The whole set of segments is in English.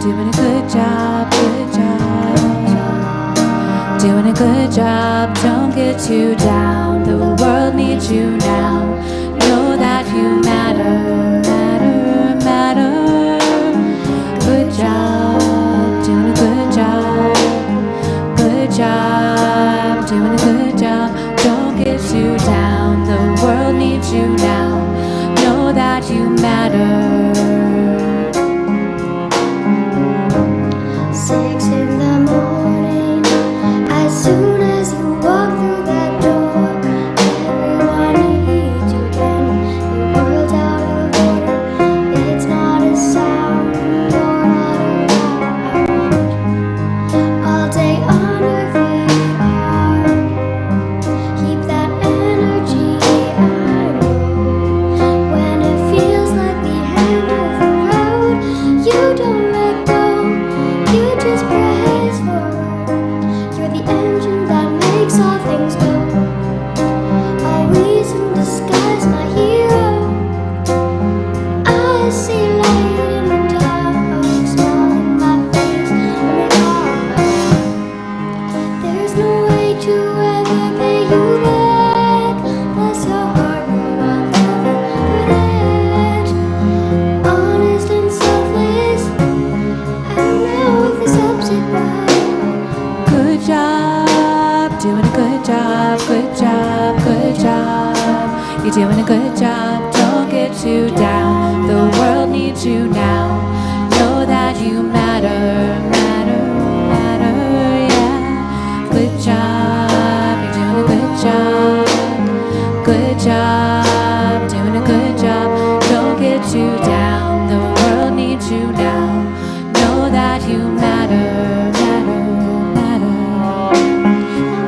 doing a good job, good job. Doing a good job, don't get too down. The world needs you now. Know that you matter, matter, matter. Good job, doing a good job. Good job, doing a good job. Don't get too down. The world needs you now. Know that you matter. 6 in the morning, as soon as you walk through that door, everyone needs you again. The world's out of order. It's not a sound you're not around. All day on earth we are. Keep that energy, I know. When it feels like the end of the road, you don't let go. You just press forward. You're the engine that makes all things go. Always in disguise, my hero. I see light in the dark, smile in my face when they call. There's no way to ever pay you back. Bless your heart, girl, I'll never forget. Honest and selfless, and now with this upside down. Good job, doing a good job, good job, good job. You're doing a good job, don't get too down. The world needs you now. Know that you matter, matter, matter, yeah. Good job, you're doing a good job. Good job, doing a good job. Don't get too down. The world needs you now. Know that you matter, matter, matter.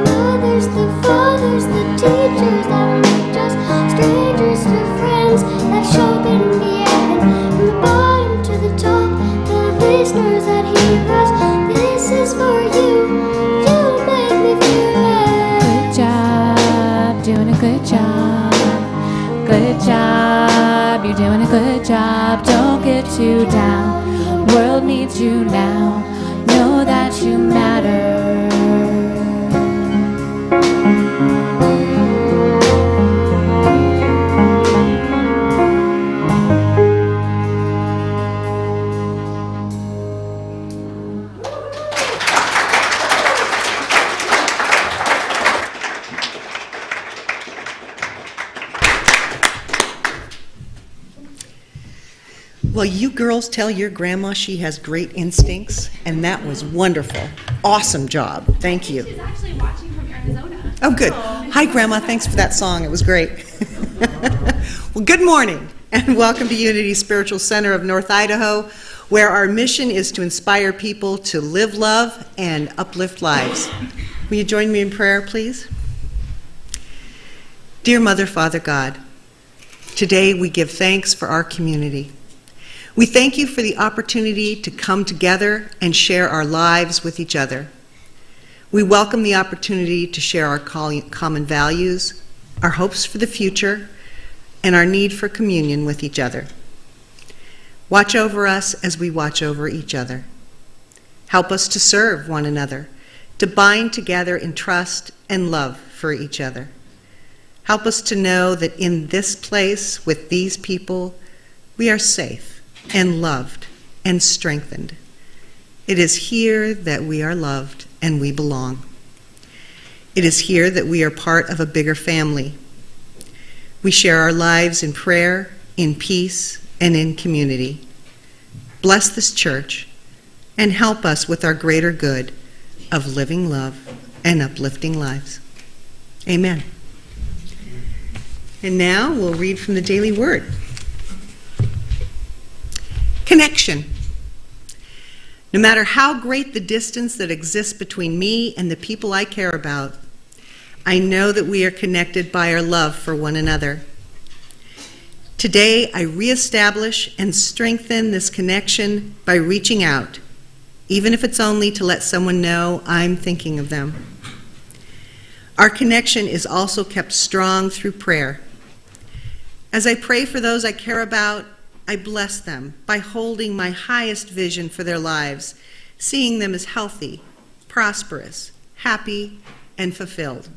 The mothers, the fathers, the teachers that make us strangers to friends that show up in the end. From the bottom to the top, the listeners that hear us, this is for you. You make me feel loved. Good job, doing a good job. Good job, you're doing a good job. Don't get too down. World needs you now. Know that you matter. Well, you girls tell your grandma she has great instincts, and that was wonderful. Awesome job. Thank you. She's actually watching from Arizona. Oh, good. Hi, Grandma. Thanks for that song. It was great. Well, good morning, and welcome to Unity Spiritual Center of North Idaho, where our mission is to inspire people to live love and uplift lives. Will you join me in prayer, please? Dear Mother, Father, God, today we give thanks for our community. We thank you for the opportunity to come together and share our lives with each other. We welcome the opportunity to share our common values, our hopes for the future, and our need for communion with each other. Watch over us as we watch over each other. Help us to serve one another, to bind together in trust and love for each other. Help us to know that in this place with these people, we are safe and loved and strengthened. It is here that we are loved and we belong. It is here that we are part of a bigger family. We share our lives in prayer, in peace, and in community. Bless this church and help us with our greater good of living love and uplifting lives. Amen. And now we'll read from the Daily Word. Connection. No matter how great the distance that exists between me and the people I care about, I know that we are connected by our love for one another. Today, I reestablish and strengthen this connection by reaching out, even if it's only to let someone know I'm thinking of them. Our connection is also kept strong through prayer. As I pray for those I care about, I bless them by holding my highest vision for their lives, seeing them as healthy, prosperous, happy, and fulfilled.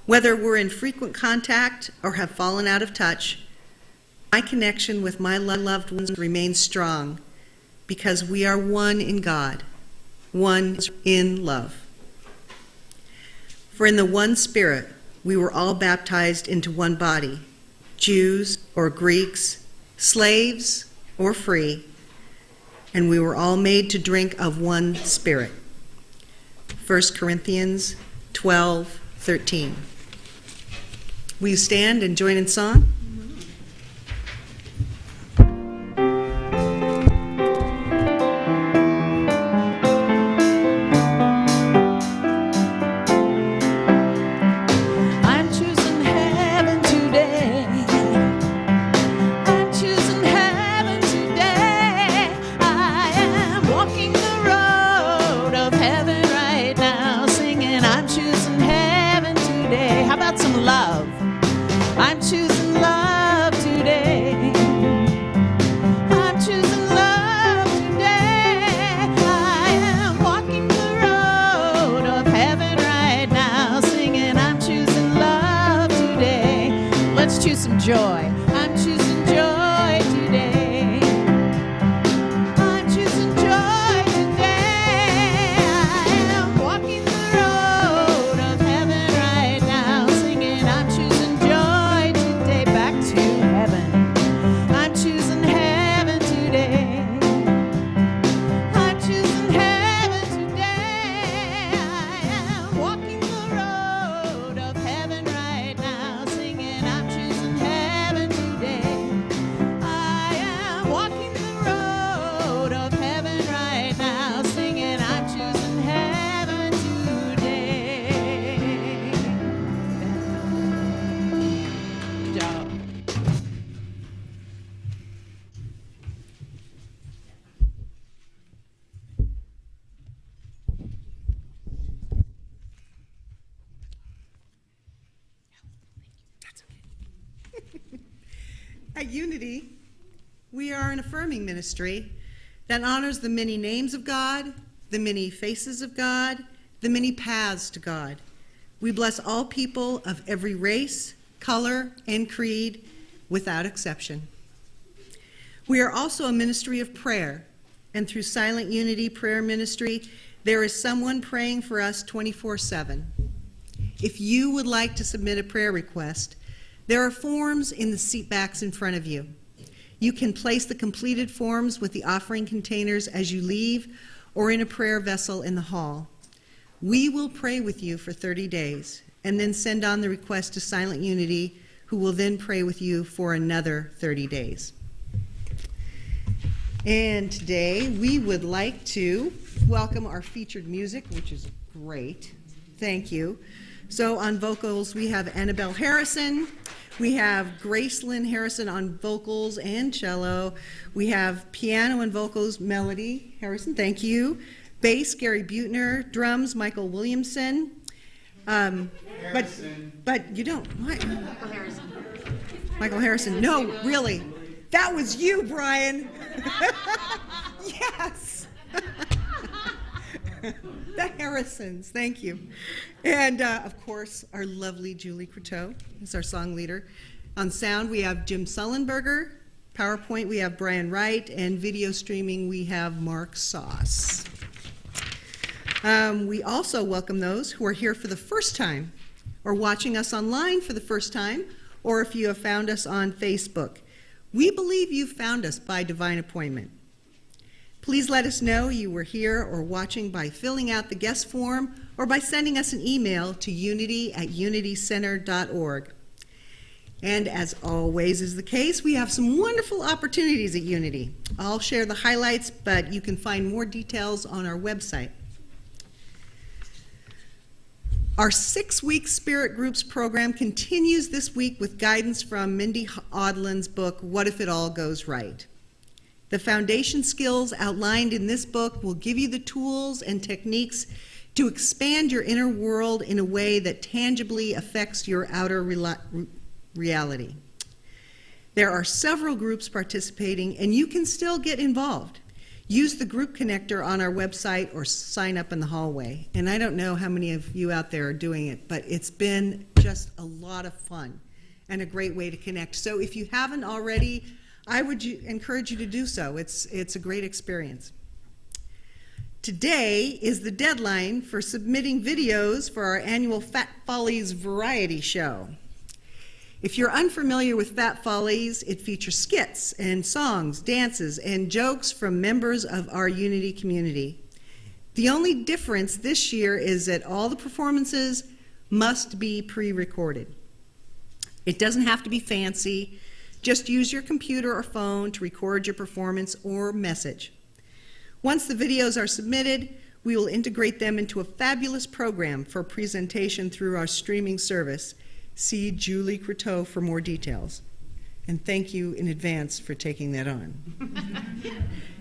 Whether we're in frequent contact or have fallen out of touch, my connection with my loved ones remains strong because we are one in God, one in love. For in the one Spirit, we were all baptized into one body, Jews or Greeks, slaves or free, and we were all made to drink of one Spirit. 1 Corinthians 12:13. Will you stand and join in song? Joy. I'm choosing joy today. I'm choosing joy today. I am walking the road of heaven right now, singing I'm choosing joy today. Back to heaven. I'm choosing heaven today. I'm choosing heaven today. I am walking the road of heaven right now, singing I'm choosing heaven today. I am walking the road of heaven right now, singing I'm choosing heaven today. Good job. At Unity, we are an affirming ministry that honors the many names of God, the many faces of God, the many paths to God. We bless all people of every race, color, and creed without exception. We are also a ministry of prayer, and through Silent Unity Prayer Ministry, there is someone praying for us 24/7. If you would like to submit a prayer request, there are forms in the seat backs in front of you. You can place the completed forms with the offering containers as you leave or in a prayer vessel in the hall. We will pray with you for 30 days and then send on the request to Silent Unity, who will then pray with you for another 30 days. And today we would like to welcome our featured music, which is great. Thank you. So on vocals, we have Annabelle Harrison. We have Gracelyn Harrison on vocals and cello. We have piano and vocals, Melody Harrison, thank you. Bass, Gary Butner. Drums, Michael Williamson. But you don't, what? Michael Harrison. Michael Harrison, no, really. That was you, Brian. Yes. The Harrisons, thank you. And of course, our lovely Julie Croteau is our song leader. On sound, we have Jim Sullenberger. PowerPoint, we have Brian Wright. And video streaming, we have Mark Sauce. We also welcome those who are here for the first time or watching us online for the first time, or if you have found us on Facebook. We believe you found us by divine appointment. Please let us know you were here or watching by filling out the guest form or by sending us an email to unity@unitycenter.org. And as always is the case, we have some wonderful opportunities at Unity. I'll share the highlights, but you can find more details on our website. Our 6-week Spirit Groups program continues this week with guidance from Mindy Odlin's book, What If It All Goes Right? The foundation skills outlined in this book will give you the tools and techniques to expand your inner world in a way that tangibly affects your outer reality. There are several groups participating, and you can still get involved. Use the group connector on our website or sign up in the hallway. And I don't know how many of you out there are doing it, but it's been just a lot of fun and a great way to connect. So if you haven't already, I would encourage you to do so. It's a great experience. Today is the deadline for submitting videos for our annual PHAT Follies variety show. If you're unfamiliar with PHAT Follies, it features skits and songs, dances, and jokes from members of our Unity community. The only difference this year is that all the performances must be pre-recorded. It doesn't have to be fancy. Just use your computer or phone to record your performance or message. Once the videos are submitted, we will integrate them into a fabulous program for presentation through our streaming service. See Julie Croteau for more details. And thank you in advance for taking that on.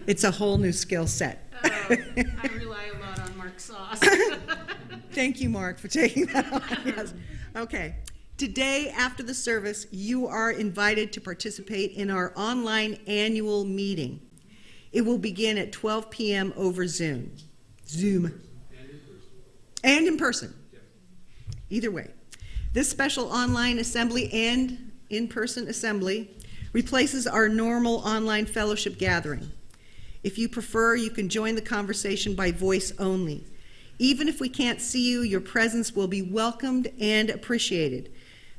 It's a whole new skill set. I rely a lot on Mark's sauce. Thank you, Mark, for taking that on. Yes. Okay. Today, after the service, you are invited to participate in our online annual meeting. It will begin at 12 p.m. over Zoom. And in person. Either way. This special online assembly and in-person assembly replaces our normal online fellowship gathering. If you prefer, you can join the conversation by voice only. Even if we can't see you, your presence will be welcomed and appreciated.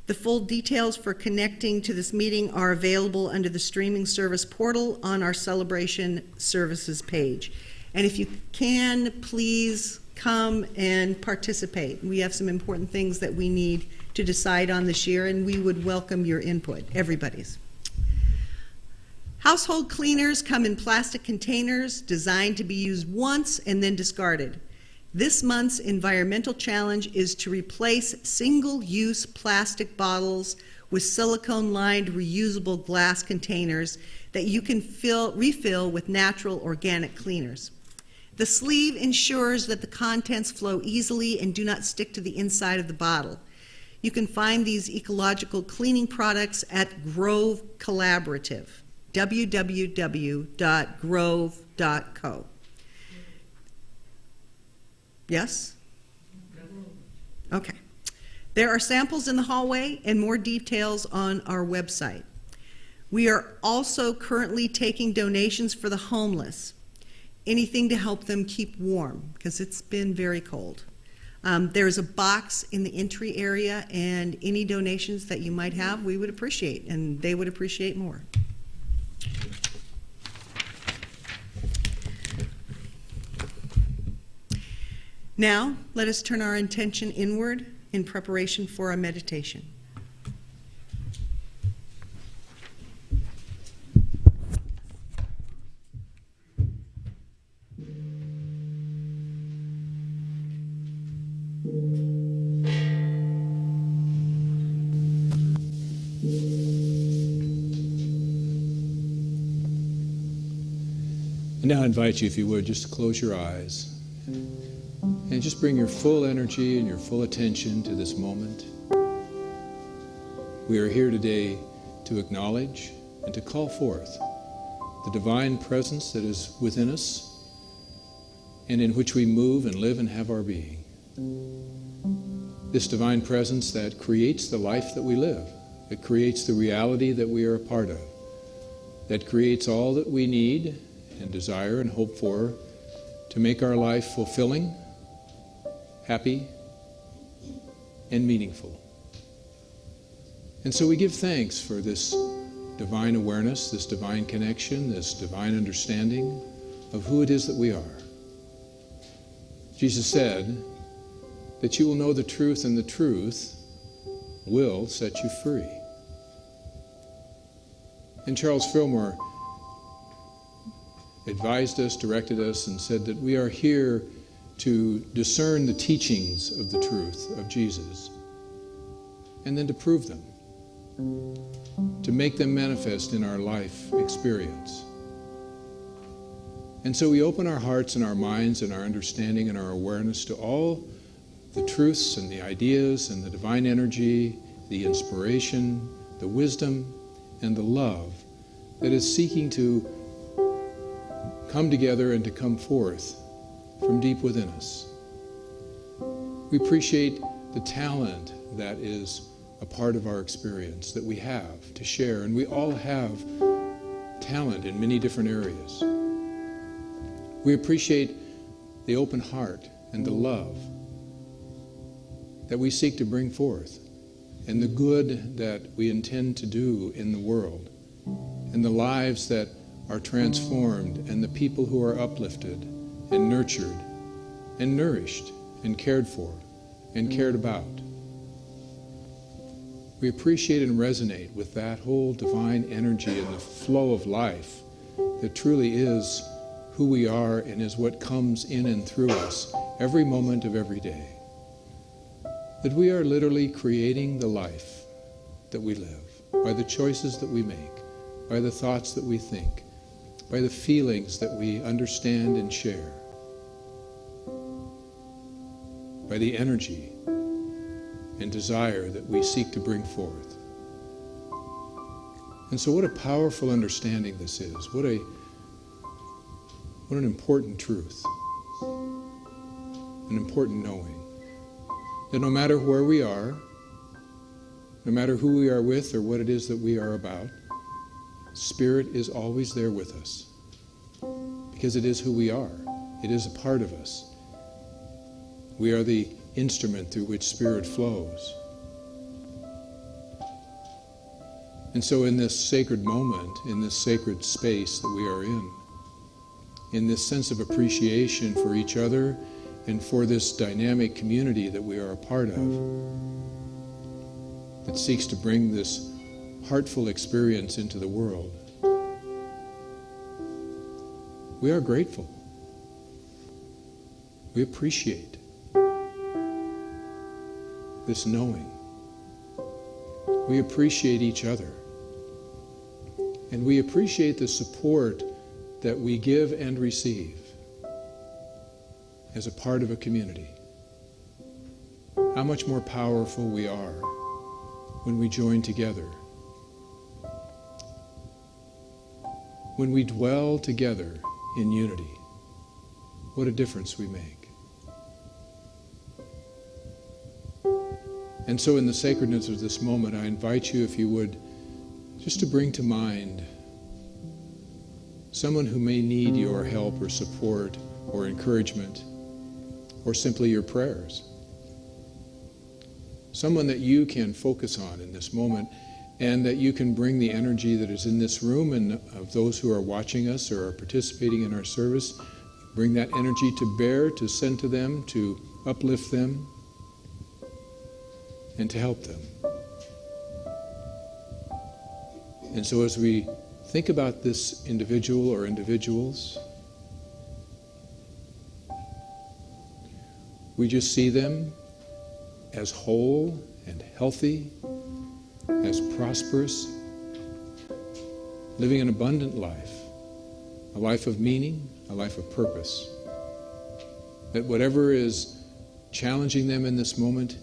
The full details for connecting to this meeting are available under the streaming service portal on our celebration services page. And if you can, please come and participate. We have some important things that we need to decide on this year, and we would welcome your input, everybody's. Household cleaners come in plastic containers designed to be used once and then discarded. This month's environmental challenge is to replace single-use plastic bottles with silicone-lined reusable glass containers that you can refill with natural organic cleaners. The sleeve ensures that the contents flow easily and do not stick to the inside of the bottle. You can find these ecological cleaning products at Grove Collaborative, www.grove.co. Yes? Okay. There are samples in the hallway and more details on our website. We are also currently taking donations for the homeless. Anything to help them keep warm, because it's been very cold. There's a box in the entry area, and any donations that you might have, we would appreciate, and they would appreciate more. Now, let us turn our attention inward in preparation for our meditation. And now I invite you, if you would, just to close your eyes and just bring your full energy and your full attention to this moment. We are here today to acknowledge and to call forth the divine presence that is within us and in which we move and live and have our being. This divine presence that creates the life that we live, that creates the reality that we are a part of, that creates all that we need and desire and hope for to make our life fulfilling, happy, and meaningful. And so we give thanks for this divine awareness, this divine connection, this divine understanding of who it is that we are. Jesus said that you will know the truth, and the truth will set you free. And Charles Fillmore advised us, directed us, and said that we are here to discern the teachings of the truth of Jesus and then to prove them, to make them manifest in our life experience. And so we open our hearts and our minds and our understanding and our awareness to all the truths and the ideas and the divine energy, the inspiration, the wisdom, and the love that is seeking to come together and to come forth from deep within us. We appreciate the talent that is a part of our experience that we have to share, and we all have talent in many different areas. We appreciate the open heart and the love that we seek to bring forth, and the good that we intend to do in the world, and the lives that are transformed, and the people who are uplifted and nurtured and nourished and cared for and cared about. We appreciate and resonate with that whole divine energy and the flow of life that truly is who we are and is what comes in and through us every moment of every day. That we are literally creating the life that we live by the choices that we make, by the thoughts that we think, by the feelings that we understand and share, by the energy and desire that we seek to bring forth. And so what a powerful understanding this is. What an important truth, an important knowing. That no matter where we are, no matter who we are with or what it is that we are about, Spirit is always there with us. Because it is who we are. It is a part of us. We are the instrument through which Spirit flows. And so in this sacred moment, in this sacred space that we are in this sense of appreciation for each other and for this dynamic community that we are a part of, that seeks to bring this heartful experience into the world, we are grateful. We appreciate this knowing. We appreciate each other. And we appreciate the support that we give and receive as a part of a community. How much more powerful we are when we join together. When we dwell together in unity, what a difference we make. And so in the sacredness of this moment, I invite you, if you would, just to bring to mind someone who may need your help or support or encouragement or simply your prayers. Someone that you can focus on in this moment, and that you can bring the energy that is in this room and of those who are watching us or are participating in our service, bring that energy to bear, to send to them, to uplift them, and to help them. And so as we think about this individual or individuals, we just see them as whole and healthy, as prosperous, living an abundant life, a life of meaning, a life of purpose. That whatever is challenging them in this moment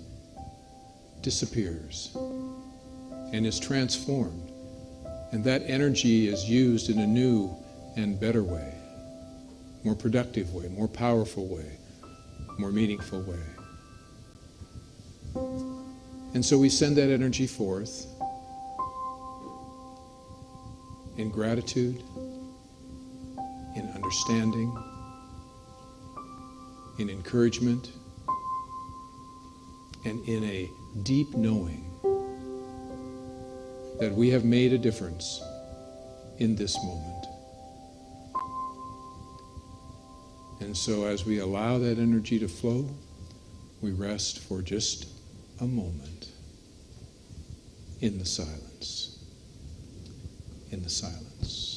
disappears and is transformed, and that energy is used in a new and better way, more productive way, more powerful way, more meaningful way. And so we send that energy forth in gratitude, in understanding, in encouragement, and in a deep knowing that we have made a difference in this moment. And so as we allow that energy to flow, we rest for just a moment in the silence. In the silence.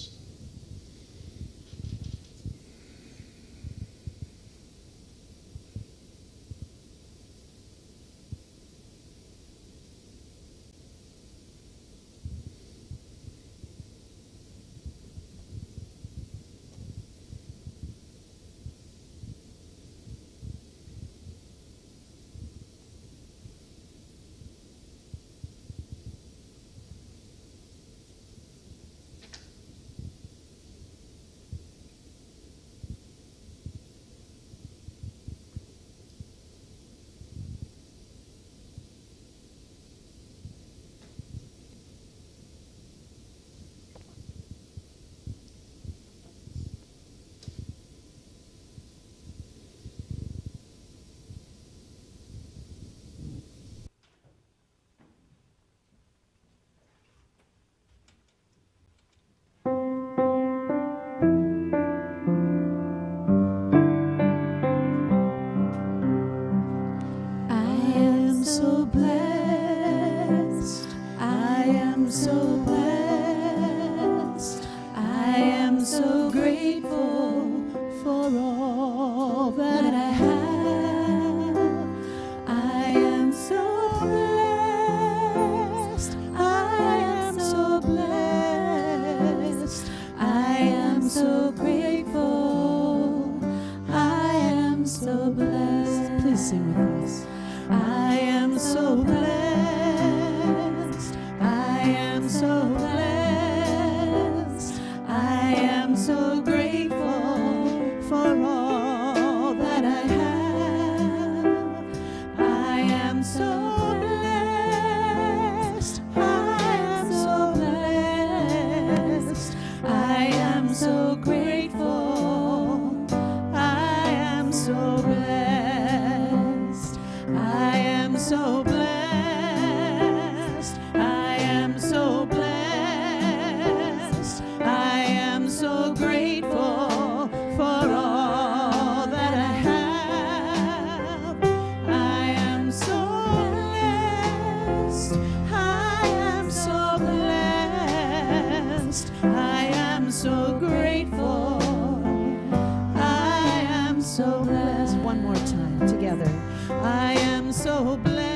am so blessed. I am so grateful for all that I have. I am so blessed. I am so blessed. I am so grateful. I am so blessed. Please sing with us. I am so blessed. I am so blessed. I am so grateful for all that I have. I am so blessed. I am so blessed. I am so grateful. I am so blessed. I am so blessed. I am so blessed. I am so grateful for all that I have. I am so blessed. I am so blessed. I am so grateful. I am so blessed. One more time together. I am so blessed.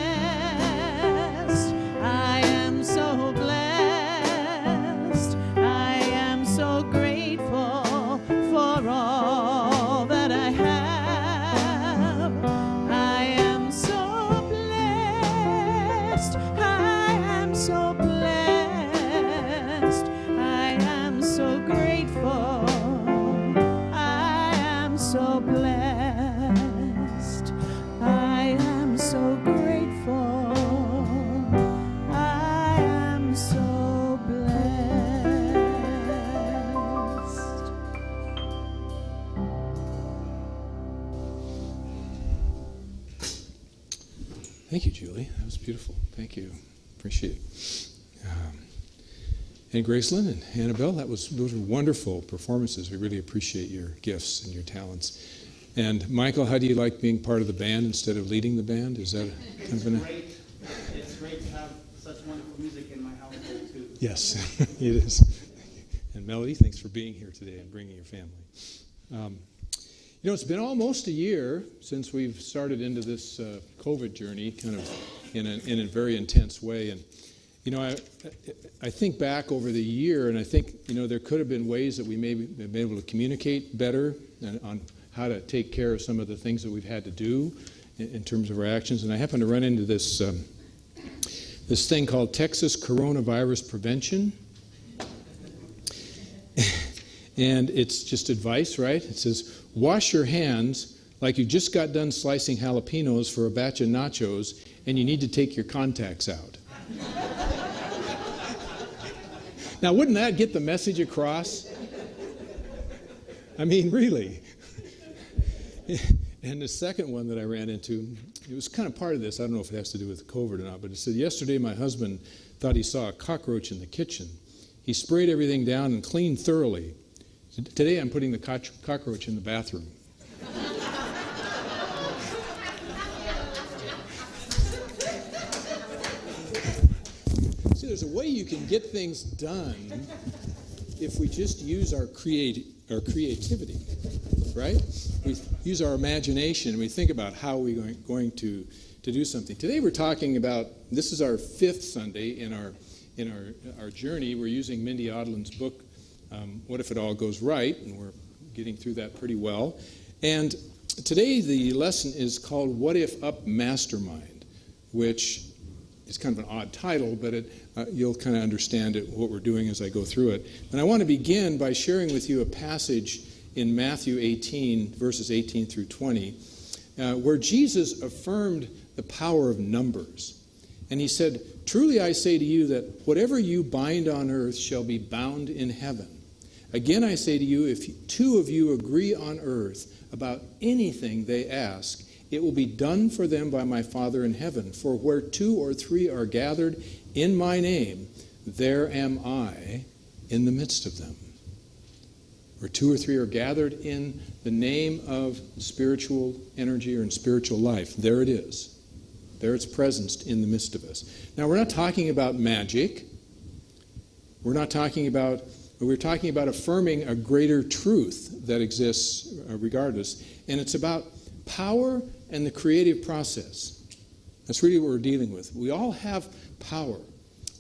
I am so blessed. I am so grateful for all that I have. I am so blessed. I am so blessed. I am so grateful. I am so blessed. I am so grateful. I am so blessed. Thank you, Julie. That was beautiful. Thank you. Appreciate it. And Gracelyn and Annabelle, those were wonderful performances. We really appreciate your gifts and your talents. And Michael, how do you like being part of the band instead of leading the band? Is that kind of Great. It's great to have such wonderful music in my household too. Yes, it is. And Melody, thanks for being here today and bringing your family. It's been almost a year since we've started into this COVID journey, kind of in a very intense way. And I think back over the year, and I think there could have been ways that we maybe have been able to communicate better on how to take care of some of the things that we've had to do in terms of our actions. And I happened to run into this thing called Texas Coronavirus Prevention. And it's just advice, right? It says, wash your hands like you just got done slicing jalapenos for a batch of nachos and you need to take your contacts out. Now, wouldn't that get the message across? I mean, really. And the second one that I ran into, it was kind of part of this. I don't know if it has to do with COVID or not, but it said, yesterday my husband thought he saw a cockroach in the kitchen. He sprayed everything down and cleaned thoroughly. Today I'm putting the cockroach in the bathroom. See, there's a way you can get things done if we just use our creativity, right? We use our imagination and we think about how we're going to do something. Today we're talking about, this is our 5th Sunday in our journey. We're using Mindy Odlin's book, What If It All Goes Right, and we're getting through that pretty well. And today the lesson is called What If Up Mastermind, which is kind of an odd title, but you'll kind of understand what we're doing as I go through it. And I want to begin by sharing with you a passage in Matthew 18, verses 18 through 20, where Jesus affirmed the power of numbers. And he said, truly I say to you that whatever you bind on earth shall be bound in heaven. Again I say to you, if 2 of you agree on earth about anything they ask, it will be done for them by my Father in heaven. For where 2 or 3 are gathered in my name, there am I in the midst of them. Where 2 or 3 are gathered in the name of spiritual energy or in spiritual life, there it is. There it's present in the midst of us. Now, we're not talking about magic. We're talking about affirming a greater truth that exists regardless. And it's about power and the creative process. That's really what we're dealing with. We all have power.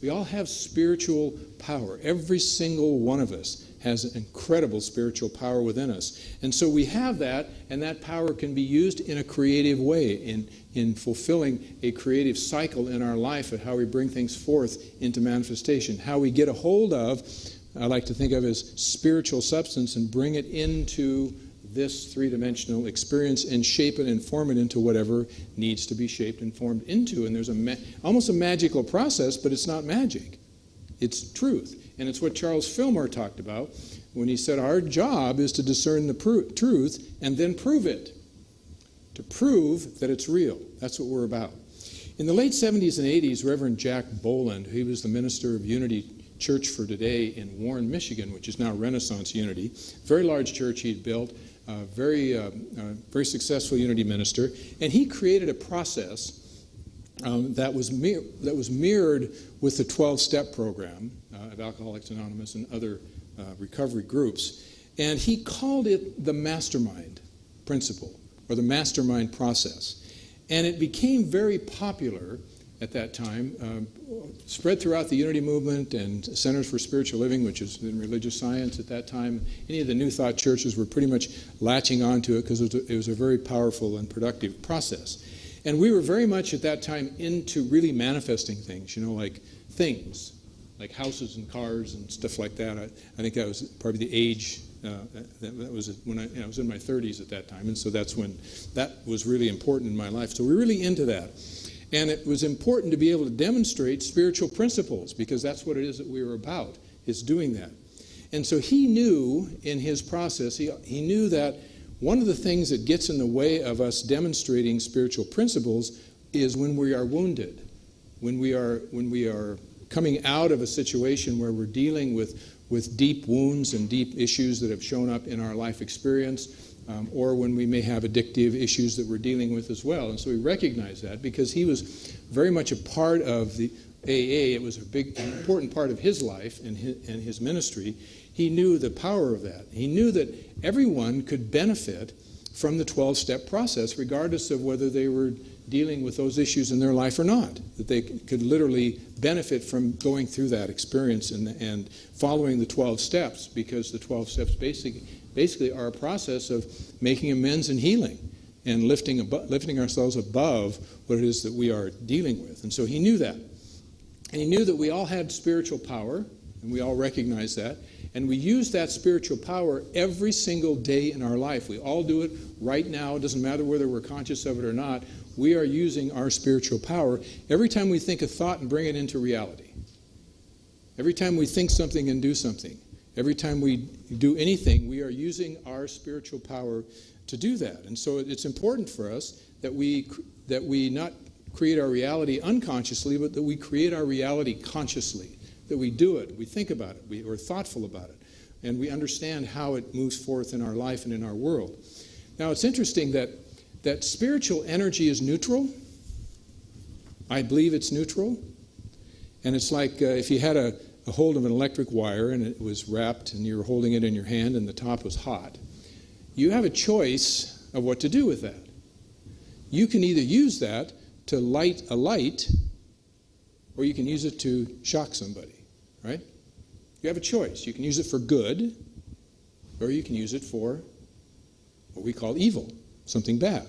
We all have spiritual power. Every single one of us has an incredible spiritual power within us. And so we have that, and that power can be used in a creative way, in fulfilling a creative cycle in our life of how we bring things forth into manifestation, how we get a hold of, I like to think of as spiritual substance, and bring it into this three-dimensional experience and shape it and form it into whatever needs to be shaped and formed into. And there's almost a magical process, but it's not magic. It's truth. And it's what Charles Fillmore talked about when he said our job is to discern the truth and then prove it. To prove that it's real. That's what we're about. In the late 70s and 80s, Reverend Jack Boland, he was the minister of Unity Church for Today in Warren, Michigan, which is now Renaissance Unity. Very large church he'd built, very successful Unity minister. And he created a process that was mirrored with the 12-step program of Alcoholics Anonymous and other recovery groups. And he called it the mastermind principle, or the mastermind process. And it became very popular at that time, spread throughout the Unity movement and Centers for Spiritual Living, which is in religious science at that time. Any of the New Thought churches were pretty much latching onto it because it was a very powerful and productive process. And we were very much at that time into really manifesting things, like things, like houses and cars and stuff like that. I think that was probably the age, that was when I was in my 30s at that time, and so that's when that was really important in my life. So we're really into that. And it was important to be able to demonstrate spiritual principles, because that's what it is that we were about, is doing that. And so he knew in his process, he knew that one of the things that gets in the way of us demonstrating spiritual principles is when we are wounded, when we are coming out of a situation where we're dealing with deep wounds and deep issues that have shown up in our life experience, or when we may have addictive issues that we're dealing with as well. And so we recognize that because he was very much a part of the AA. It was a big, important part of his life and his ministry. He knew the power of that. He knew that everyone could benefit from the 12-step process, regardless of whether they were dealing with those issues in their life or not, that they could literally benefit from going through that experience and following the 12 steps, because the 12 steps basically are a process of making amends and healing and lifting ourselves above what it is that we are dealing with. And so he knew that. And he knew that we all had spiritual power, and we all recognize that. And we use that spiritual power every single day in our life. We all do it right now. It doesn't matter whether we're conscious of it or not. We are using our spiritual power every time we think a thought and bring it into reality. Every time we think something and do something. Every time we do anything, we are using our spiritual power to do that. And so it's important for us that we not create our reality unconsciously, but that we create our reality consciously. That we do it, we think about it, we're thoughtful about it, and we understand how it moves forth in our life and in our world. Now, it's interesting that spiritual energy is neutral. I believe it's neutral. And it's like if you had a hold of an electric wire and it was wrapped and you were holding it in your hand and the top was hot. You have a choice of what to do with that. You can either use that to light a light, or you can use it to shock somebody, right? You have a choice. You can use it for good, or you can use it for what we call evil, something bad.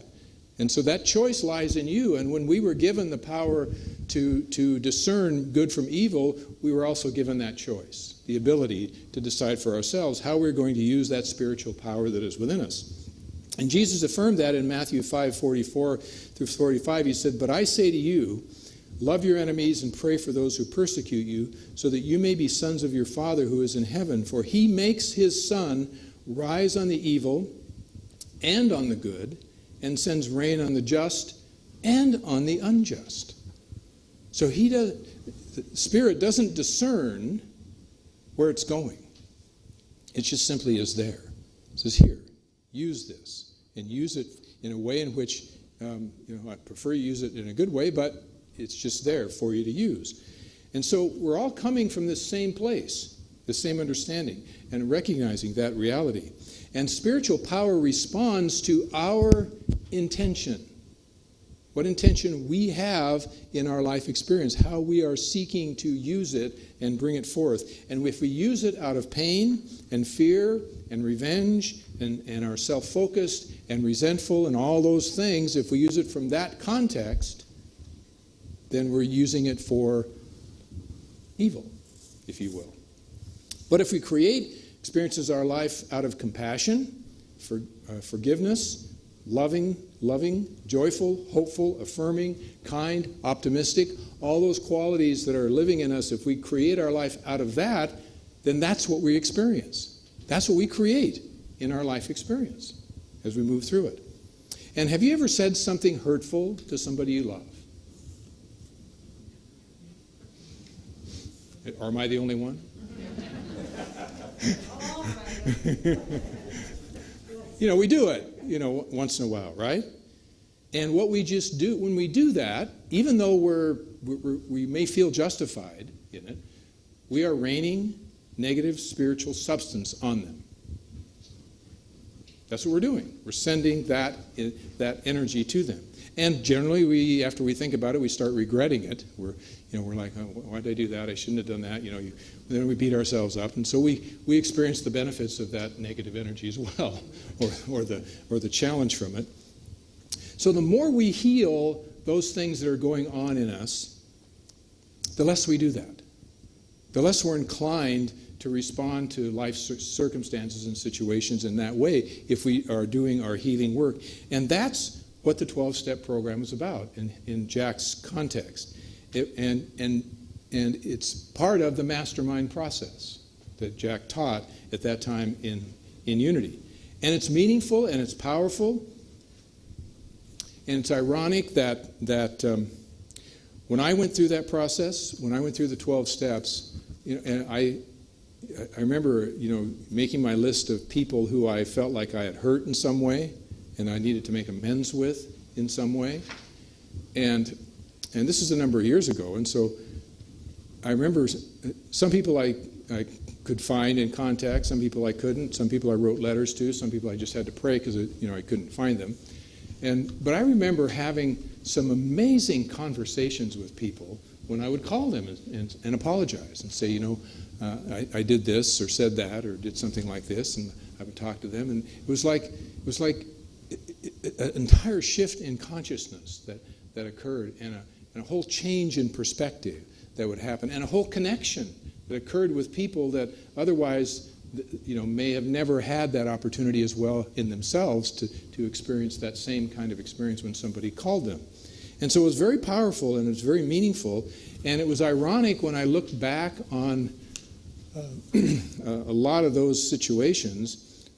And so that choice lies in you. And when we were given the power to discern good from evil, we were also given that choice, the ability to decide for ourselves how we're going to use that spiritual power that is within us. And Jesus affirmed that in Matthew 5:44 through 45. He said, "But I say to you, love your enemies and pray for those who persecute you, so that you may be sons of your Father who is in heaven. For he makes his sun rise on the evil and on the good, and sends rain on the just and on the unjust." So the Spirit doesn't discern where it's going. It just simply is there. It says, here, use this, and use it in a way in which, I prefer you use it in a good way, but it's just there for you to use. And so we're all coming from this same place, the same understanding, and recognizing that reality. And spiritual power responds to our intention. What intention we have in our life experience, how we are seeking to use it and bring it forth. And if we use it out of pain and fear and revenge and are self-focused and resentful and all those things, if we use it from that context, then we're using it for evil, if you will. But if we create experiences our life out of compassion, forgiveness, loving, joyful, hopeful, affirming, kind, optimistic, all those qualities that are living in us, if we create our life out of that, then that's what we experience. That's what we create in our life experience as we move through it. And have you ever said something hurtful to somebody you love? Or am I the only one? We do it, once in a while, right? And what we just do, when we do that, even though we may feel justified in it, we are raining negative spiritual substance on them. That's what we're doing. We're sending that energy to them. And generally, after we think about it, we start regretting it. We're like, oh, why did I do that? I shouldn't have done that. Then we beat ourselves up, and so we experience the benefits of that negative energy as well, or the challenge from it. So the more we heal those things that are going on in us, the less we do that. The less we're inclined to respond to life circumstances and situations in that way if we are doing our healing work. And that's what the 12-step program is about in Jack's context. And it's part of the mastermind process that Jack taught at that time in Unity. And it's meaningful and it's powerful. And it's ironic that when I went through that process, when I went through the 12 steps, and I remember, making my list of people who I felt like I had hurt in some way and I needed to make amends with in some way. And this is a number of years ago. And so I remember some people I could find in contact, some people I couldn't, some people I wrote letters to, some people I just had to pray because I couldn't find them. But I remember having some amazing conversations with people when I would call them and apologize and say, I did this or said that or did something like this, and I would talk to them, and it was like an entire shift in consciousness that occurred, and a whole change in perspective that would happen, and a whole connection that occurred with people that otherwise may have never had that opportunity as well in themselves to experience that same kind of experience when somebody called them. And so it was very powerful and it was very meaningful, and it was ironic when I looked back on a lot of those situations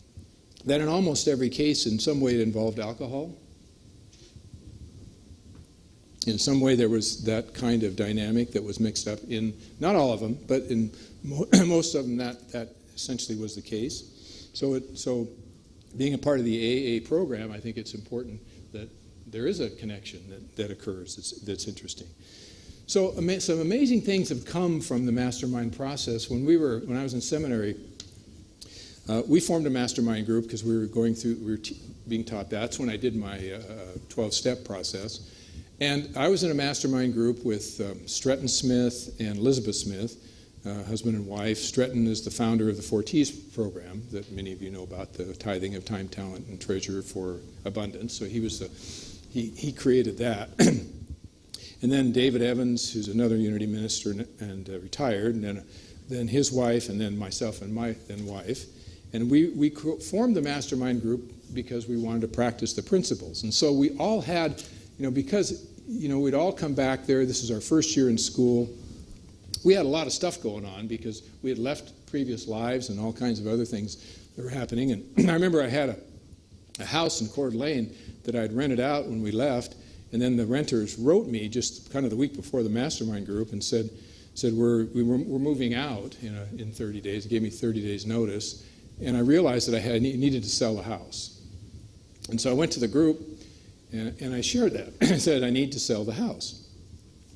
that in almost every case in some way it involved alcohol. In some way there was that kind of dynamic that was mixed up in, not all of them, but in most of them that essentially was the case. So being a part of the AA program, I think it's important that there is a connection that occurs that's interesting. So some amazing things have come from the mastermind process. When I was in seminary, we formed a mastermind group because we were being taught. That's when I did my 12-step process. And I was in a mastermind group with Stretton Smith and Elizabeth Smith, husband and wife. Stretton is the founder of the 4Ts program that many of you know about, the tithing of time, talent, and treasure for abundance. So he created that. And then David Evans, who's another Unity minister and retired, and then his wife, and then myself and my then wife. And we formed the mastermind group because we wanted to practice the principles. And so we all had, because we'd all come back there. This is our first year in school. We had a lot of stuff going on because we had left previous lives and all kinds of other things that were happening. And I remember I had a house in Coeur d'Alene that I'd rented out when we left. And then the renters wrote me just kind of the week before the mastermind group and said we're moving out in 30 days. They gave me 30 days notice. And I realized that I needed to sell the house. And so I went to the group and I shared that. I said, I need to sell the house.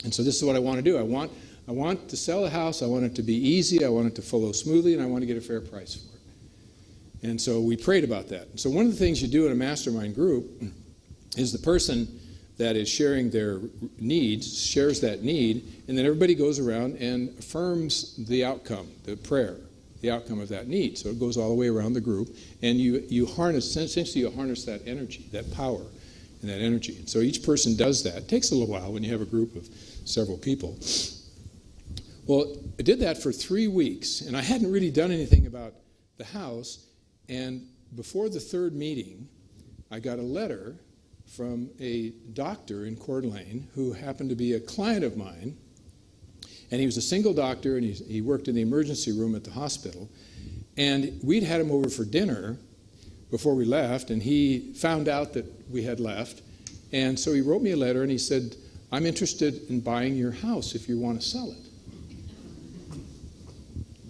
And so this is what I want to do. I I want to sell a house, I want it to be easy, I want it to flow smoothly, and I want to get a fair price for it. And so we prayed about that. So one of the things you do in a mastermind group is the person that is sharing their needs shares that need, and then everybody goes around and affirms the outcome, the prayer, the outcome of that need. So it goes all the way around the group, and you harness, essentially you harness that energy, that power and that energy. And so each person does that. It takes a little while when you have a group of several people. Well, I did that for 3 weeks, and I hadn't really done anything about the house, and before the third meeting, I got a letter from a doctor in Coeur d'Alene who happened to be a client of mine. And he was a single doctor, and he worked in the emergency room at the hospital. And we'd had him over for dinner before we left, and he found out that we had left. And so he wrote me a letter, and he said, I'm interested in buying your house if you want to sell it.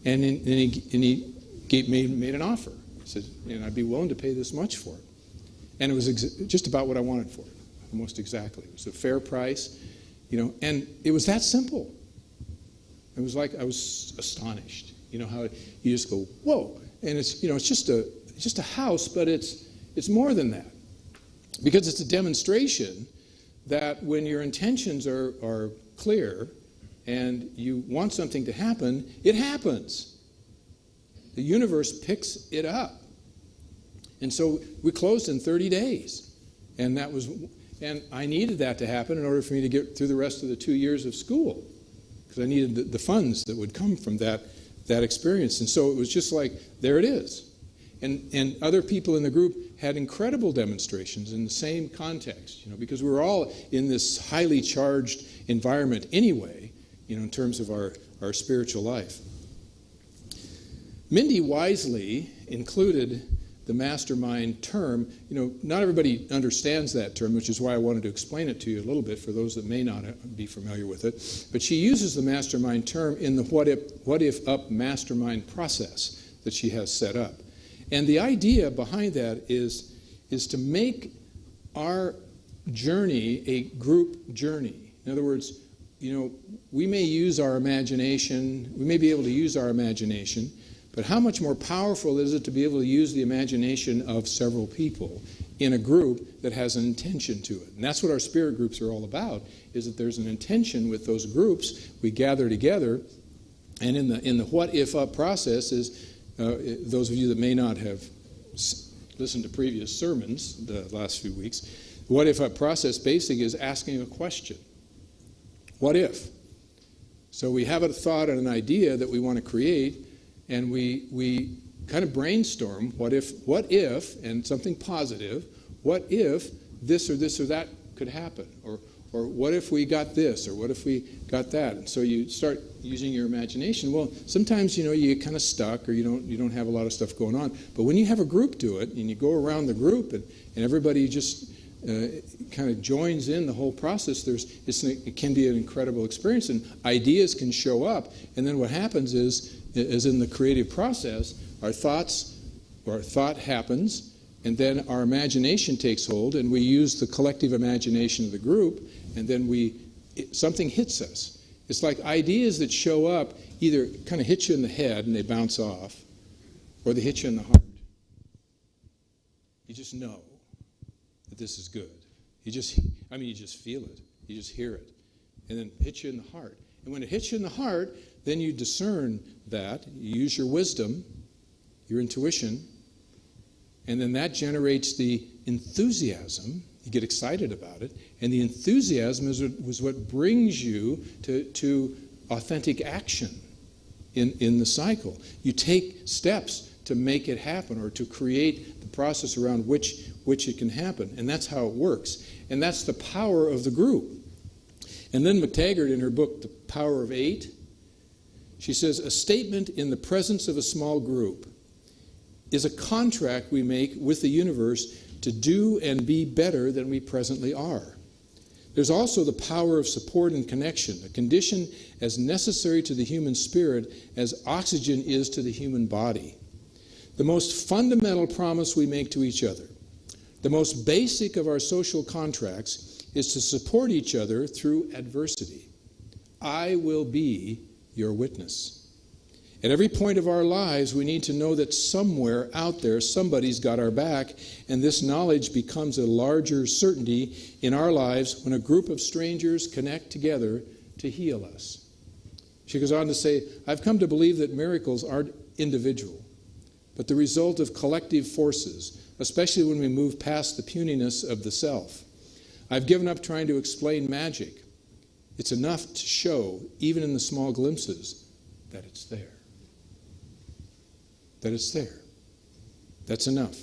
And he made an offer. He said, and I'd be willing to pay this much for it. And it was just about what I wanted for it, almost exactly. It was a fair price, and it was that simple. It was like I was astonished. You know how you just go, whoa, and it's it's just a house, but it's more than that, because it's a demonstration that when your intentions are clear and you want something to happen, it happens. The universe picks it up. And so we closed in 30 days. And I needed that to happen in order for me to get through the rest of the 2 years of school, because I needed the funds that would come from that experience. And so it was just like, there it is. And other people in the group had incredible demonstrations in the same context, because we were all in this highly charged environment anyway, in terms of our spiritual life. Mindy wisely included the mastermind term. Not everybody understands that term, which is why I wanted to explain it to you a little bit for those that may not be familiar with it. But she uses the mastermind term in the What If Up Mastermind process that she has set up. And the idea behind that is to make our journey a group journey. In other words, we may use our imagination, we may be able to use our imagination, but how much more powerful is it to be able to use the imagination of several people in a group that has an intention to it? And that's what our spirit groups are all about, is that there's an intention with those groups. We gather together, and in the What If Up process is, those of you that may not have listened to previous sermons the last few weeks, the What If Up process basically is asking a question. What if? So we have a thought and an idea that we want to create, and we kind of brainstorm, what if, and something positive, what if this or that could happen? Or what if we got this, or what if we got that? And so you start using your imagination. Well, sometimes, you get kind of stuck, or you don't have a lot of stuff going on. But when you have a group do it, and you go around the group, and everybody just kind of joins in the whole process, it can be an incredible experience, and ideas can show up. And then what happens is in the creative process, our thought happens, and then our imagination takes hold, and we use the collective imagination of the group, and then something hits us. It's like ideas that show up either kind of hit you in the head and they bounce off, or they hit you in the heart. You just know that this is good. You just feel it. You just hear it. And then it hits you in the heart. And when it hits you in the heart, then you discern that. You use your wisdom, your intuition, and then that generates the enthusiasm. You get excited about it. And the enthusiasm is what brings you to authentic action in the cycle. You take steps to make it happen, or to create the process around which it can happen. And that's how it works. And that's the power of the group. And Lynn McTaggart, in her book, The Power of Eight, she says, a statement in the presence of a small group is a contract we make with the universe to do and be better than we presently are. There's also the power of support and connection, a condition as necessary to the human spirit as oxygen is to the human body. The most fundamental promise we make to each other, the most basic of our social contracts, is to support each other through adversity. I will be your witness. At every point of our lives, we need to know that somewhere out there, somebody's got our back, and this knowledge becomes a larger certainty in our lives when a group of strangers connect together to heal us. She goes on to say, I've come to believe that miracles aren't individual, but the result of collective forces, especially when we move past the puniness of the self. I've given up trying to explain magic. It's enough to show, even in the small glimpses, that it's there. That it's there. That's enough.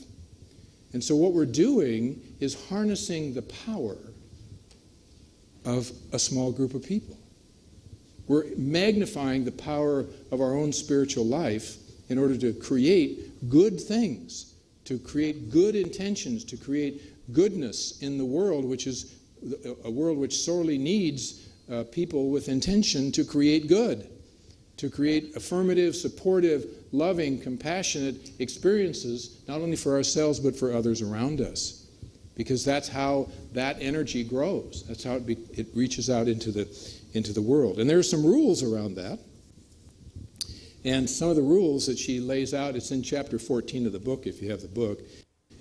And so what we're doing is harnessing the power of a small group of people. We're magnifying the power of our own spiritual life in order to create good things, to create good intentions, to create goodness in the world, which is a world which sorely needs people with intention to create good, to create affirmative, supportive, loving, compassionate experiences, not only for ourselves but for others around us. Because that's how that energy grows. That's how it reaches out into the world. And there are some rules around that. And some of the rules that she lays out, it's in chapter 14 of the book, if you have the book.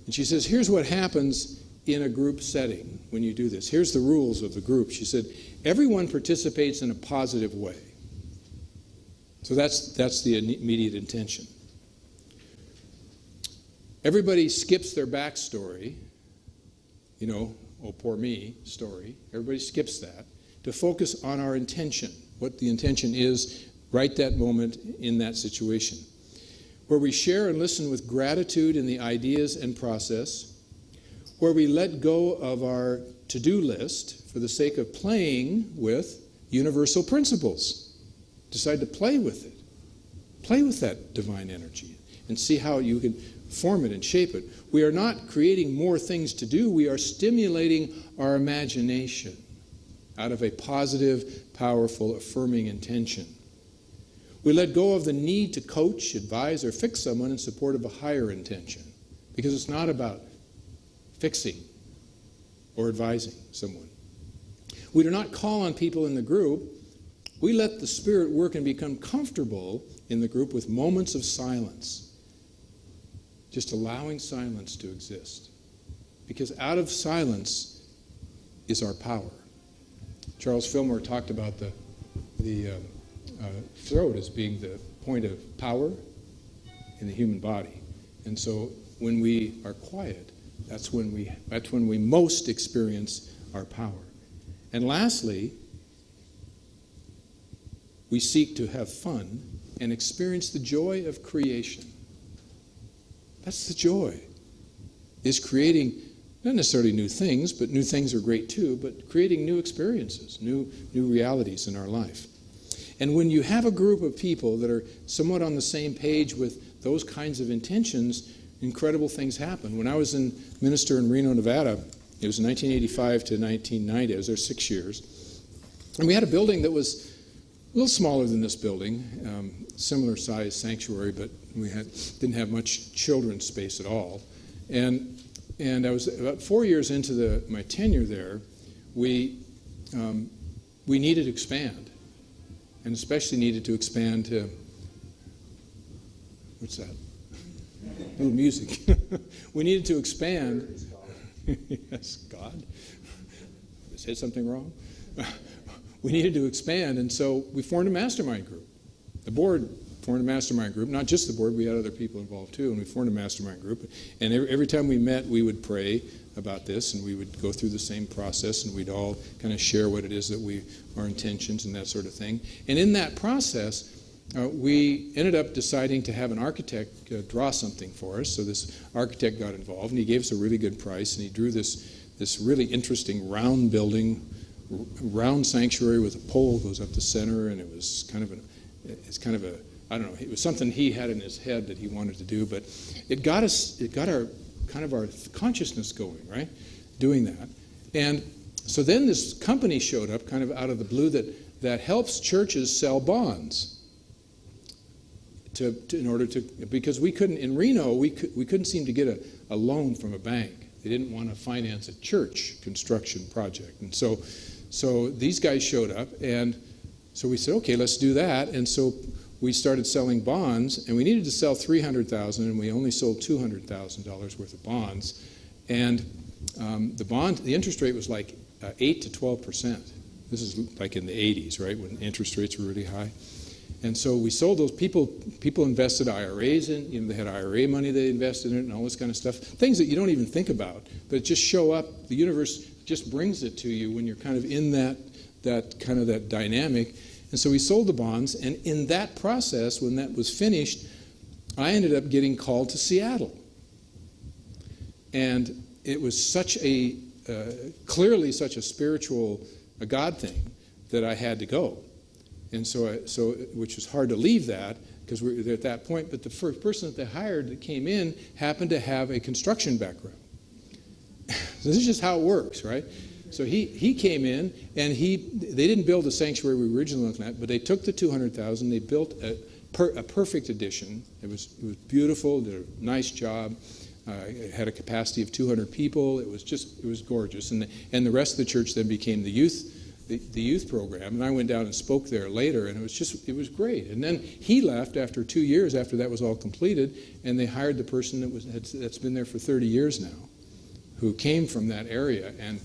And she says, here's what happens in a group setting when you do this. Here's the rules of the group. She said, everyone participates in a positive way. So that's the immediate intention. Everybody skips their backstory, oh, poor me story. Everybody skips that to focus on our intention, what the intention is right that moment in that situation, where we share and listen with gratitude in the ideas and process, where we let go of our to-do list for the sake of playing with universal principles. Decide to play with it. Play with that divine energy and see how you can form it and shape it. We are not creating more things to do. We are stimulating our imagination out of a positive, powerful, affirming intention. We let go of the need to coach, advise, or fix someone in support of a higher intention, because it's not about fixing or advising someone. We do not call on people in the group. We let the Spirit work and become comfortable in the group with moments of silence, just allowing silence to exist. Because out of silence is our power. Charles Fillmore talked about the throat as being the point of power in the human body. And so when we are quiet, that's when we most experience our power. And lastly, we seek to have fun and experience the joy of creation. That's the joy, is creating not necessarily new things, but new things are great too, but creating new experiences, new realities in our life. And when you have a group of people that are somewhat on the same page with those kinds of intentions, incredible things happen. When I was a minister in Reno, Nevada, it was 1985 to 1990. I was there 6 years. And we had a building that was a little smaller than this building, similar size sanctuary, but we didn't have much children's space at all. And I was about 4 years into my tenure there. We needed to expand, and especially needed to expand to what's that? A little music. We needed to expand. Yes, God. I said something wrong. We needed to expand, and so we formed a mastermind group. The board formed a mastermind group, not just the board, we had other people involved too, and we formed a mastermind group. And every time we met, we would pray about this, and we would go through the same process, and we'd all kind of share what it is that our intentions and that sort of thing. And in that process, we ended up deciding to have an architect draw something for us. So this architect got involved, and he gave us a really good price, and he drew this really interesting round building, round sanctuary with a pole goes up the center, and it was kind of a I don't know, it was something he had in his head that he wanted to do, but it got our consciousness going, right? Doing that. And so then this company showed up kind of out of the blue that helps churches sell bonds because we couldn't, in Reno, we couldn't seem to get a loan from a bank. They didn't want to finance a church construction project. And so these guys showed up, and So we said, okay, let's do that. And so we started selling bonds, and we needed to sell $300,000, and we only sold $200,000 worth of bonds. And the interest rate was like 8 to 12%. This is like in the 80s, right, when interest rates were really high. And so we sold those. People invested IRAs in, they had IRA money they invested in it and all this kind of stuff. Things that you don't even think about, but just show up. The universe just brings it to you when you're kind of in that dynamic. And so we sold the bonds, and in that process, when that was finished, I ended up getting called to Seattle. And it was such a, clearly such a spiritual, a God thing, that I had to go. And so which was hard to leave that, because we were at that point, but the first person that they hired that came in happened to have a construction background. So this is just how it works, right? So he came in, and they didn't build the sanctuary we were originally looking at, but they took the $200,000, they built a perfect addition. It was beautiful, did a nice job. It had a capacity of 200 people. It was gorgeous. And the rest of the church then became the youth program. And I went down and spoke there later, and it was great. And then he left after 2 years after that was all completed, and they hired the person that's been there for 30 years now, who came from that area and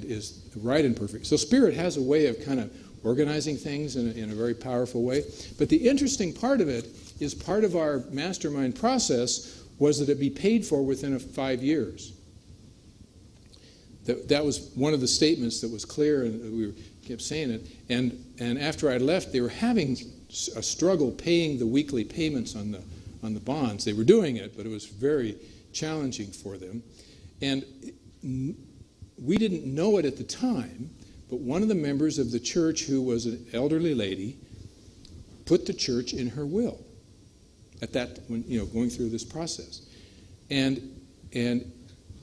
is right and perfect. So Spirit has a way of kind of organizing things in a very powerful way. But the interesting part of it is part of our mastermind process was that it be paid for within 5 years. That was one of the statements that was clear, and we kept saying it. And after I left, they were having a struggle paying the weekly payments on the bonds. They were doing it, but it was very challenging for them. And we didn't know it at the time, but one of the members of the church, who was an elderly lady, put the church in her will at that, when going through this process, and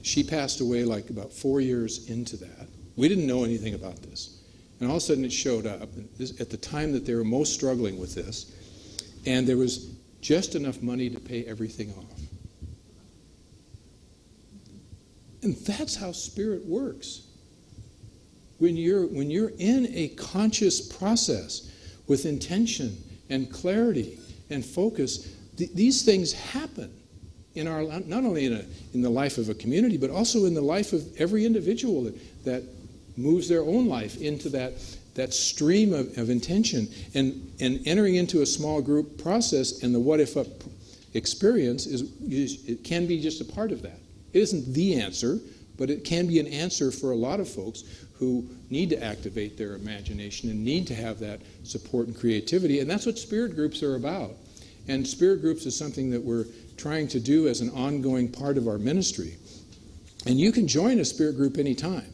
she passed away like about 4 years into that. We didn't know anything about this, and all of a sudden it showed up at the time that they were most struggling with this, and there was just enough money to pay everything off. And that's how Spirit works. When you're in a conscious process with intention and clarity and focus, these things happen in our, not only in the life of a community, but also in the life of every individual that moves their own life into that stream of intention, and entering into a small group process. And the What If Up experience it can be just a part of that. It isn't the answer, but it can be an answer for a lot of folks who need to activate their imagination and need to have that support and creativity. And that's what Spirit Groups are about. And Spirit Groups is something that we're trying to do as an ongoing part of our ministry. And you can join a Spirit Group anytime.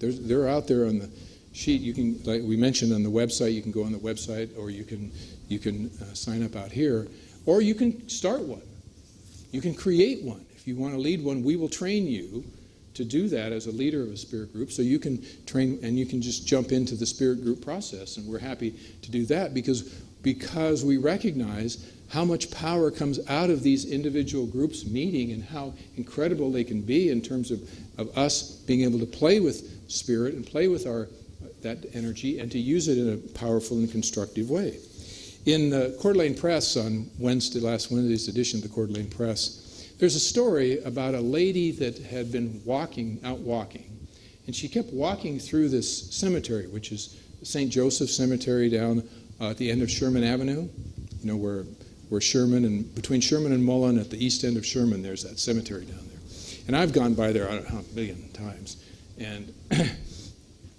They're out there on the sheet. You can, like we mentioned, on the website. You can go on the website, or you can sign up out here, or you can start one. You can create one. If you want to lead one, we will train you to do that as a leader of a Spirit Group. So you can train, and you can just jump into the Spirit Group process, and we're happy to do that because we recognize how much power comes out of these individual groups meeting, and how incredible they can be in terms of us being able to play with Spirit and play with that energy, and to use it in a powerful and constructive way. In the Coeur d'Alene Press on last Wednesday's edition of the Coeur d'Alene Press, there's a story about a lady that had been out walking, and she kept walking through this cemetery, which is St. Joseph Cemetery down at the end of Sherman Avenue, where Sherman, and between Sherman and Mullen at the east end of Sherman, there's that cemetery down there. And I've gone by there, I don't know how a million times. And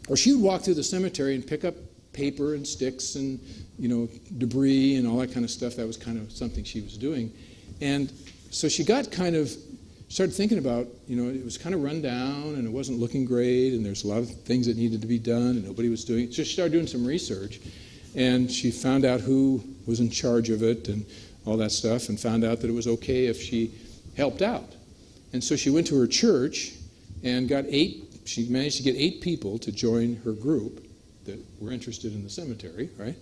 or she would walk through the cemetery and pick up paper and sticks and debris and all that kind of stuff. That was kind of something she was doing. And so she got started thinking about, it was kind of run down, and it wasn't looking great, and there's a lot of things that needed to be done, and nobody was doing it. So she started doing some research, and she found out who was in charge of it and all that stuff, and found out that it was okay if she helped out. And so she went to her church and she managed to get 8 people to join her group that were interested in the cemetery, right?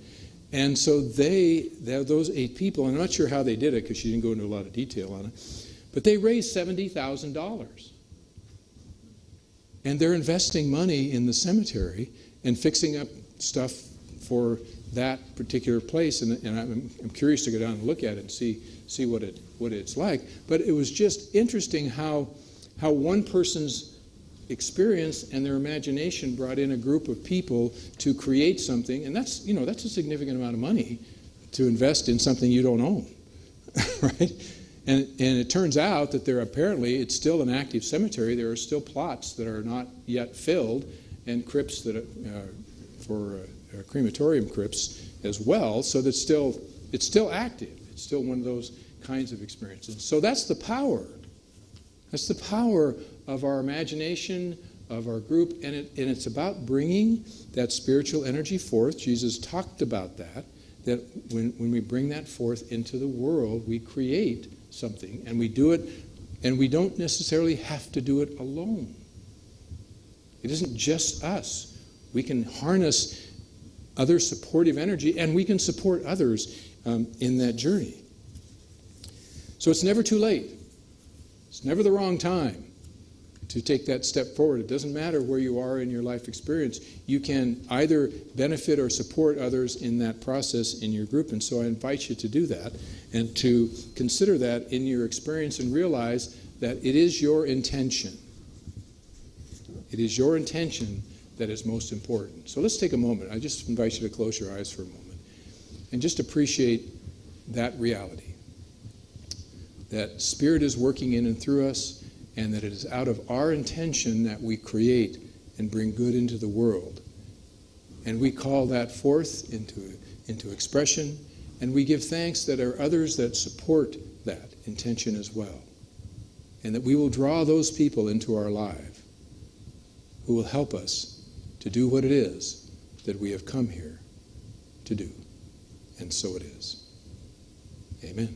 And so those 8 people, I'm not sure how they did it because she didn't go into a lot of detail on it, but they raised $70,000. And they're investing money in the cemetery and fixing up stuff for that particular place, and I'm curious to go down and look at it and see what it's like. But it was just interesting how one person's experience and their imagination brought in a group of people to create something, and that's a significant amount of money to invest in something you don't own, right? And it turns out that it's still an active cemetery. There are still plots that are not yet filled, and crypts that for crematorium crypts as well. So it's still active. It's still one of those kinds of experiences. So that's the power. That's the power of our imagination, of our group, and it's about bringing that spiritual energy forth. Jesus talked about that when we bring that forth into the world, we create something, and we do it, and we don't necessarily have to do it alone. It isn't just us. We can harness other supportive energy, and we can support others in that journey. So it's never too late. It's never the wrong time to take that step forward. It doesn't matter where you are in your life experience. You can either benefit or support others in that process in your group. And so I invite you to do that and to consider that in your experience and realize that it is your intention. It is your intention that is most important. So let's take a moment. I just invite you to close your eyes for a moment and just appreciate that reality. That Spirit is working in and through us, and that it is out of our intention that we create and bring good into the world. And we call that forth into expression, and we give thanks that there are others that support that intention as well. And that we will draw those people into our life who will help us to do what it is that we have come here to do. And so it is. Amen.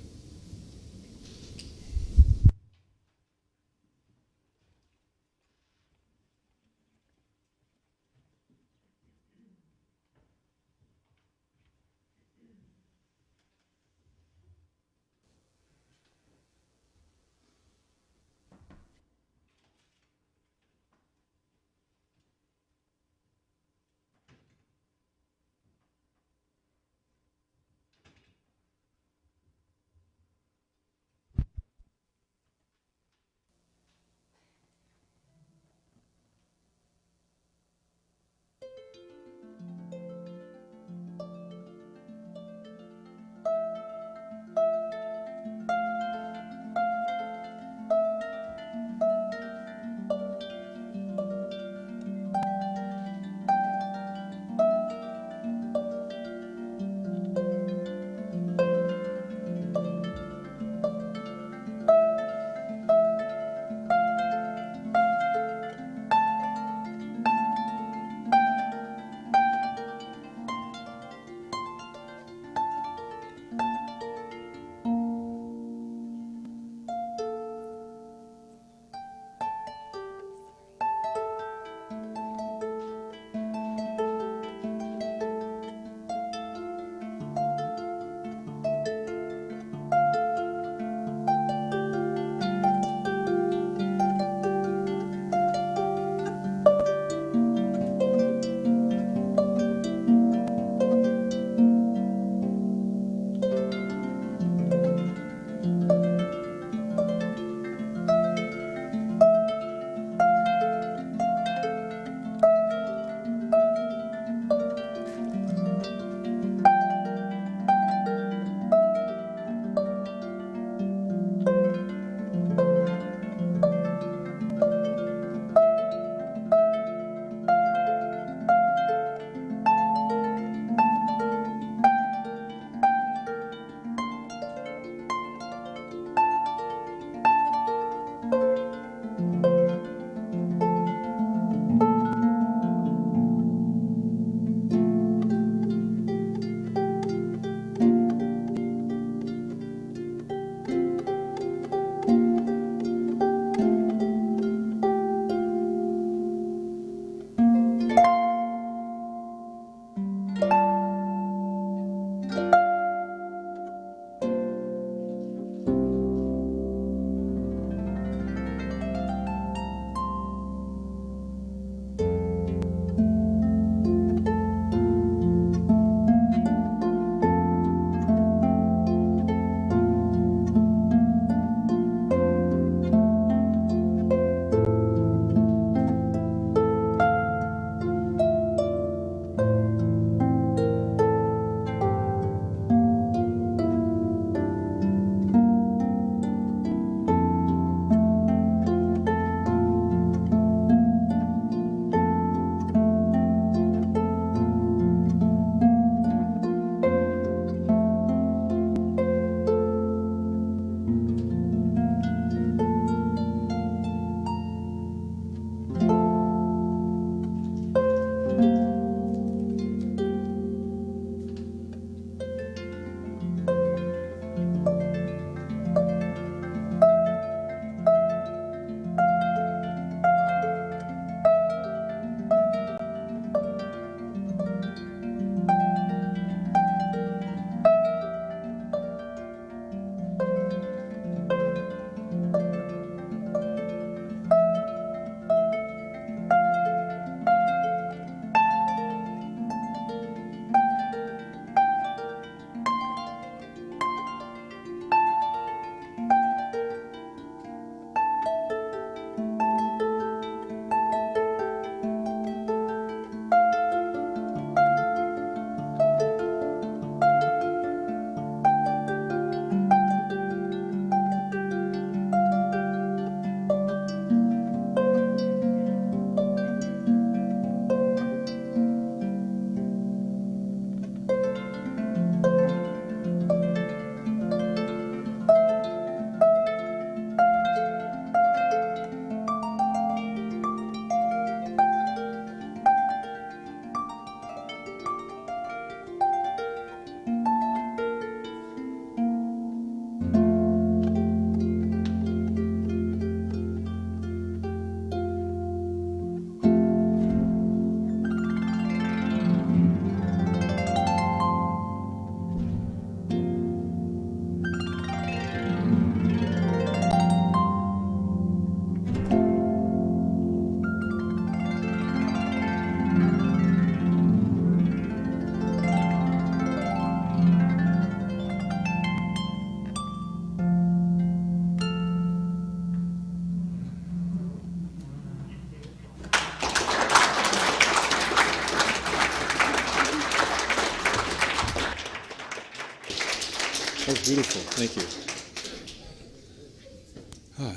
was beautiful. Thank you.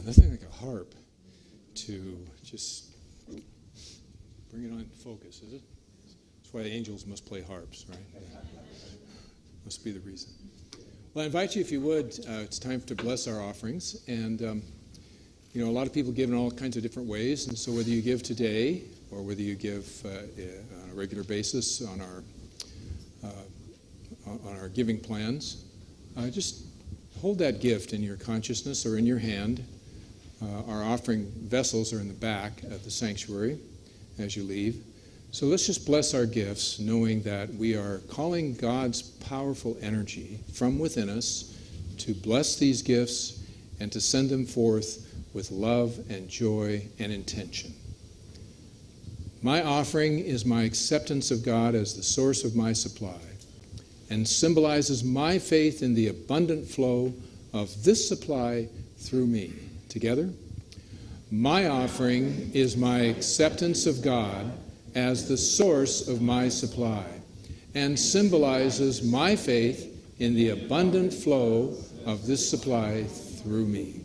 Nothing like a harp to just bring it on focus, is it? That's why angels must play harps, right? Must be the reason. Well, I invite you, if you would, it's time to bless our offerings. And, a lot of people give in all kinds of different ways. And so whether you give today or whether you give on a regular basis on our giving plans, just hold that gift in your consciousness or in your hand. Our offering vessels are in the back of the sanctuary as you leave. So let's just bless our gifts, knowing that we are calling God's powerful energy from within us to bless these gifts and to send them forth with love and joy and intention. My offering is my acceptance of God as the source of my supply and symbolizes my faith in the abundant flow of this supply through me. Together? My offering is my acceptance of God as the source of my supply and symbolizes my faith in the abundant flow of this supply through me.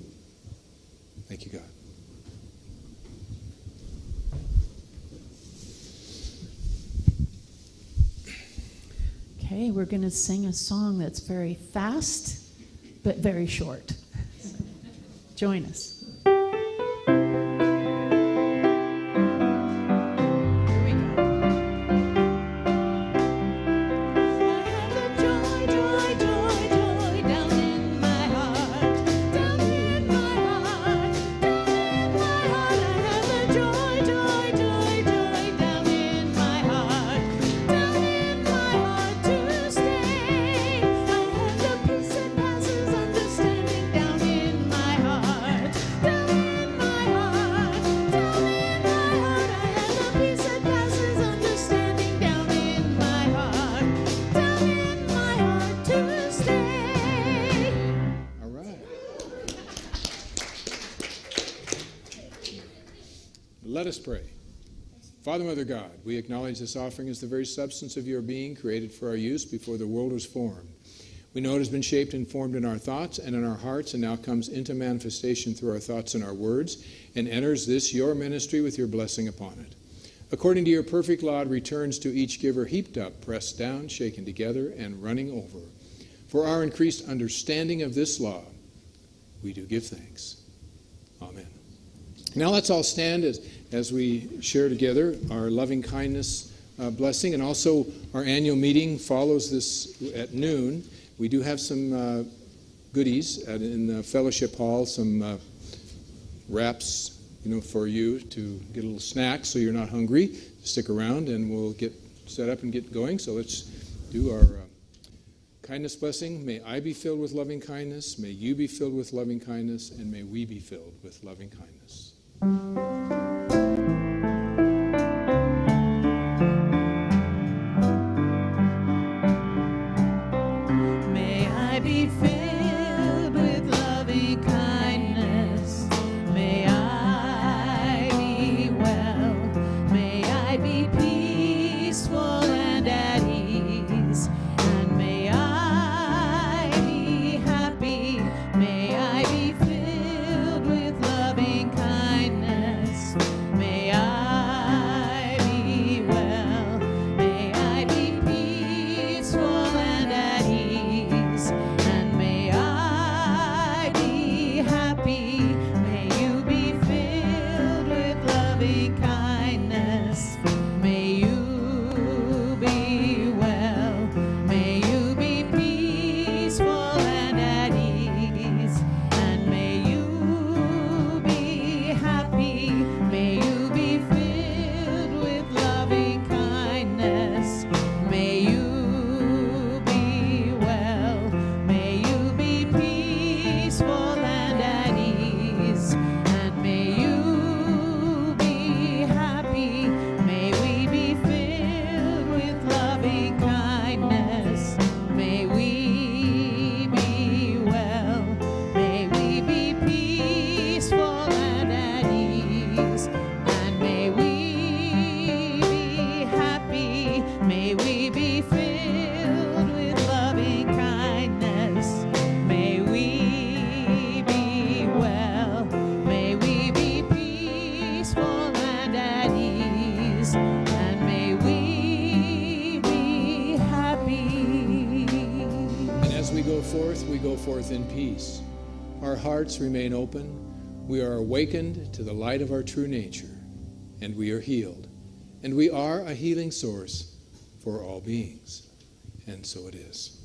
Thank you, God. Okay, we're going to sing a song that's very fast, but very short. Join us. Let us pray. Father, Mother God, we acknowledge this offering as the very substance of your being, created for our use before the world was formed. We know it has been shaped and formed in our thoughts and in our hearts, and now comes into manifestation through our thoughts and our words, and enters this, your ministry, with your blessing upon it. According to your perfect law, it returns to each giver heaped up, pressed down, shaken together, and running over. For our increased understanding of this law, we do give thanks. Amen. Now let's all stand as we share together our loving kindness blessing, and also our annual meeting follows this at noon. We do have some goodies in the fellowship hall, some wraps, for you to get a little snack so you're not hungry. Stick around and we'll get set up and get going. So let's do our kindness blessing. May I be filled with loving kindness. May you be filled with loving kindness, and may we be filled with loving kindness. May I be filled with loving kindness. May I be well. May I be peaceful and at ease. And may I be happy. May I be filled with loving kindness. May I be well. May I be peaceful and at ease. And may go forth in peace. Our hearts remain open. We are awakened to the light of our true nature, and we are healed. And we are a healing source for all beings. And so it is.